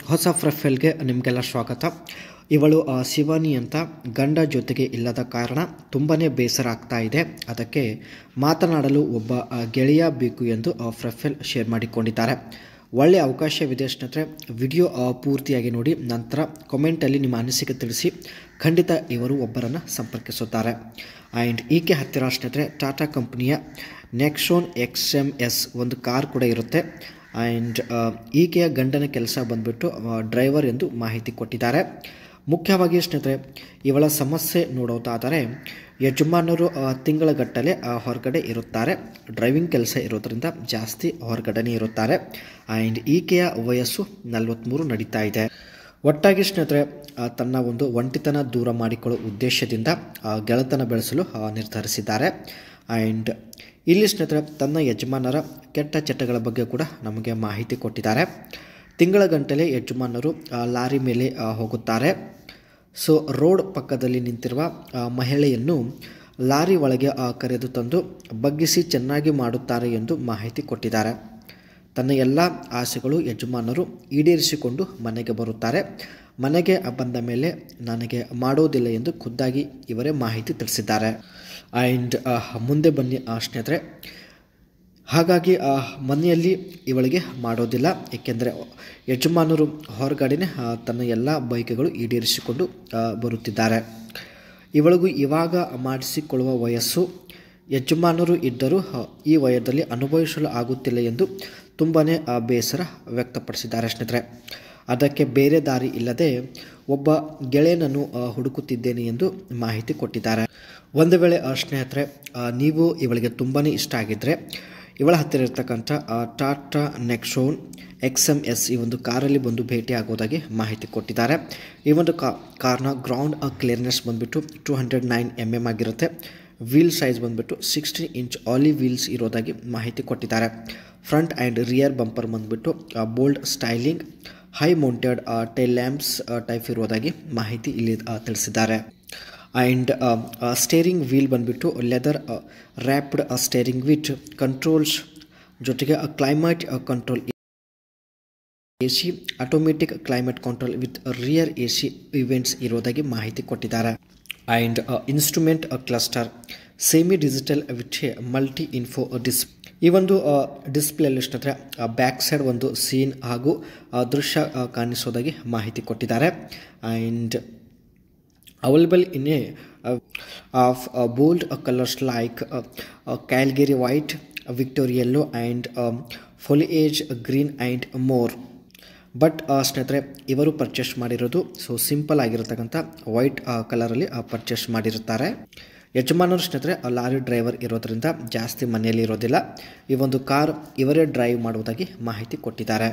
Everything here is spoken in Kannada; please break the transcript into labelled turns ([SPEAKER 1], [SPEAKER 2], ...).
[SPEAKER 1] ಹೊಸ ಪ್ರೊಫೈಲ್ಗೆ ನಿಮಗೆಲ್ಲ ಸ್ವಾಗತ. ಇವಳು ಶಿವಾನಿ ಅಂತ ಗಂಡ ಜೊತೆಗೆ ಇಲ್ಲದ ಕಾರಣ ತುಂಬಾ ಬೇಸರ ಆಗ್ತಾ ಇದೆ. ಅದಕ್ಕೆ ಮಾತನಾಡಲು ಒಬ್ಬ ಗೆಳೆಯ ಬೇಕು ಎಂದು ಪ್ರೊಫೈಲ್ ಶೇರ್ ಮಾಡಿಕೊಂಡಿದ್ದಾರೆ. ಒಳ್ಳೆಯ ಅವಕಾಶವಿದೆ ಸ್ನೇಹಿತರೆ. ವಿಡಿಯೋ ಪೂರ್ತಿಯಾಗಿ ನೋಡಿ, ನಂತರ ಕಮೆಂಟಲ್ಲಿ ನಿಮ್ಮ ಅನಿಸಿಕೆ ತಿಳಿಸಿ. ಖಂಡಿತ ಇವರು ಒಬ್ಬರನ್ನು ಸಂಪರ್ಕಿಸುತ್ತಾರೆ. ಆ್ಯಂಡ್ ಈಕೆ ಹತ್ತಿರ ಸ್ನೇಹಿತರೆ ಟಾಟಾ ಕಂಪನಿಯ ನೆಕ್ಸೋನ್ XMS ಒಂದು ಕಾರ್ ಕೂಡ ಇರುತ್ತೆ. ಆ್ಯಂಡ್ ಈಕೆಯ ಗಂಡನ ಕೆಲಸ ಬಂದುಬಿಟ್ಟು ಡ್ರೈವರ್ ಎಂದು ಮಾಹಿತಿ ಕೊಟ್ಟಿದ್ದಾರೆ. ಮುಖ್ಯವಾಗಿ ಸ್ನೇಹಿತರೆ ಇವಳ ಸಮಸ್ಯೆ ನೋಡೋದಾದರೆ ಯಜಮಾನರು ತಿಂಗಳಗಟ್ಟಲೆ ಹೊರಗಡೆ ಇರುತ್ತಾರೆ. ಡ್ರೈವಿಂಗ್ ಕೆಲಸ ಇರೋದರಿಂದ ಜಾಸ್ತಿ ಹೊರಗಡೆನೇ ಇರುತ್ತಾರೆ. ಆ್ಯಂಡ್ ಈಕೆಯ ವಯಸ್ಸು 43 ನಡೀತಾ ಇದೆ. ಒಟ್ಟಾಗಿ ಸ್ನೇಹಿತರೆ ತನ್ನ ಒಂದು ಒಂಟಿತನ ದೂರ ಮಾಡಿಕೊಳ್ಳುವ ಉದ್ದೇಶದಿಂದ ಗೆಳೆತನ ಬೆಳೆಸಲು ನಿರ್ಧರಿಸಿದ್ದಾರೆ. ಆ್ಯಂಡ್ ಇಲ್ಲಿ ಸ್ನೇಹಿತರೆ ತನ್ನ ಯಜಮಾನರ ಕೆಟ್ಟ ಚಟಗಳ ಬಗ್ಗೆ ಕೂಡ ನಮಗೆ ಮಾಹಿತಿ ಕೊಟ್ಟಿದ್ದಾರೆ. ತಿಂಗಳ ಗಂಟಲೆ ಯಜಮಾನರು ಲಾರಿ ಮೇಲೆ ಹೋಗುತ್ತಾರೆ. ಸೊ ರೋಡ್ ಪಕ್ಕದಲ್ಲಿ ನಿಂತಿರುವ ಮಹಿಳೆಯನ್ನು ಲಾರಿ ಒಳಗೆ ಕರೆದು ತಂದು ಬಗ್ಗಿಸಿ ಚೆನ್ನಾಗಿ ಮಾಡುತ್ತಾರೆ ಎಂದು ಮಾಹಿತಿ ಕೊಟ್ಟಿದ್ದಾರೆ. ತನ್ನ ಎಲ್ಲ ಆಸೆಗಳು ಯಜಮಾನರು ಈಡೇರಿಸಿಕೊಂಡು ಮನೆಗೆ ಬರುತ್ತಾರೆ. ಮನೆಗೆ ಬಂದ ಮೇಲೆ ನನಗೆ ಮಾಡೋದಿಲ್ಲ ಎಂದು ಖುದ್ದಾಗಿ ಇವರೇ ಮಾಹಿತಿ ತಿಳಿಸಿದ್ದಾರೆ. ಆ್ಯಂಡ್ ಮುಂದೆ ಬನ್ನಿ ಸ್ನೇಹಿತರೆ. ಹಾಗಾಗಿ ಮನೆಯಲ್ಲಿ ಇವಳಿಗೆ ಮಾಡೋದಿಲ್ಲ, ಏಕೆಂದರೆ ಯಜಮಾನರು ಹೊರಗಡೆನೆ ತನ್ನ ಎಲ್ಲ ಬಯಕೆಗಳು ಈಡೇರಿಸಿಕೊಂಡು ಬರುತ್ತಿದ್ದಾರೆ. ಇವಳಿಗೂ ಇವಾಗ ಮಾಡಿಸಿಕೊಳ್ಳುವ ವಯಸ್ಸು. ಯಜಮಾನರು ಇದ್ದರೂ ಈ ವಯದಲ್ಲಿ ಅನುಭವಿಸಲು ಆಗುತ್ತಿಲ್ಲ ಎಂದು ತುಂಬಾ ಬೇಸರ ವ್ಯಕ್ತಪಡಿಸಿದ್ದಾರೆ ಸ್ನೇಹಿತರೆ. ಅದಕ್ಕೆ ಬೇರೆ ದಾರಿ ಇಲ್ಲದೆ ಒಬ್ಬ ಗೆಳೆಯನನ್ನು ಹುಡುಕುತ್ತಿದ್ದೇನೆ ಎಂದು ಮಾಹಿತಿ ಕೊಟ್ಟಿದ್ದಾರೆ. ಒಂದು ವೇಳೆ ಸ್ನೇಹಿತರೆ ನೀವು ಇವಳಿಗೆ ತುಂಬಾ ಇಷ್ಟ ಆಗಿದ್ದರೆ ಇವಳ ಹತ್ತಿರ ಇರ್ತಕ್ಕಂಥ ಟಾಟಾ ನೆಕ್ಸೋನ್ XMS ಈ ಒಂದು ಕಾರಲ್ಲಿ ಬಂದು ಭೇಟಿ ಆಗೋದಾಗಿ ಮಾಹಿತಿ ಕೊಟ್ಟಿದ್ದಾರೆ. ಈ ಒಂದು ಕಾರ್ನ ಗ್ರೌಂಡ್ ಕ್ಲಿಯರ್ನೆಸ್ ಬಂದುಬಿಟ್ಟು 209 mm ಆಗಿರುತ್ತೆ. ವೀಲ್ ಸೈಜ್ ಬಂದುಬಿಟ್ಟು 16 ಇಂಚ್ ಆಲಿ ವೀಲ್ಸ್ ಇರೋದಾಗಿ ಮಾಹಿತಿ ಕೊಟ್ಟಿದ್ದಾರೆ. ಫ್ರಂಟ್ ಆ್ಯಂಡ್ ರಿಯರ್ ಬಂಪರ್ ಬಂದುಬಿಟ್ಟು bold styling high mounted tail lamps type ಇರೋದಾಗಿ ಮಾಹಿತಿ ಇಲ್ಲಿ ತಿಳಿಸಿದ್ದಾರೆ. ಆ್ಯಂಡ್ ಸ್ಟೇರಿಂಗ್ ವೀಲ್ ಬಂದುಬಿಟ್ಟು leather wrapped steering with controls ಜೊತೆಗೆ climate control AC automatic climate control with rear AC vents ಇರೋದಾಗಿ ಮಾಹಿತಿ ಕೊಟ್ಟಿದ್ದಾರೆ. And instrument cluster semi digital with multi info ಈ ಒಂದು ಡಿಸ್ಪ್ಲೇಲಿ ಸ್ನೇಹಿತರೆ ಬ್ಯಾಕ್ ಸೈಡ್ ಒಂದು ಸೀನ್ ಹಾಗೂ ದೃಶ್ಯ ಕಾಣಿಸೋದಾಗಿ ಮಾಹಿತಿ ಕೊಟ್ಟಿದ್ದಾರೆ. And available in a of bold colours like Calgary white, Victoria yellow and foliage green and more. But ಸ್ನೇಹಿತರೆ ಇವರು ಪರ್ಚೇಸ್ ಮಾಡಿರೋದು ಸಿಂಪಲ್ ಆಗಿರತಕ್ಕಂಥ ವೈಟ್ ಕಲರಲ್ಲಿ ಪರ್ಚೇಸ್ ಮಾಡಿರುತ್ತಾರೆ. ಯಜಮಾನರು ಸ್ನೇಹಿತರೆ ಲಾರಿ ಡ್ರೈವರ್ ಇರೋದರಿಂದ ಜಾಸ್ತಿ ಮನೆಯಲ್ಲಿ ಇರೋದಿಲ್ಲ. ಈ ಒಂದು ಕಾರ್ ಇವರೇ ಡ್ರೈವ್ ಮಾಡುವುದಾಗಿ ಮಾಹಿತಿ ಕೊಟ್ಟಿದ್ದಾರೆ.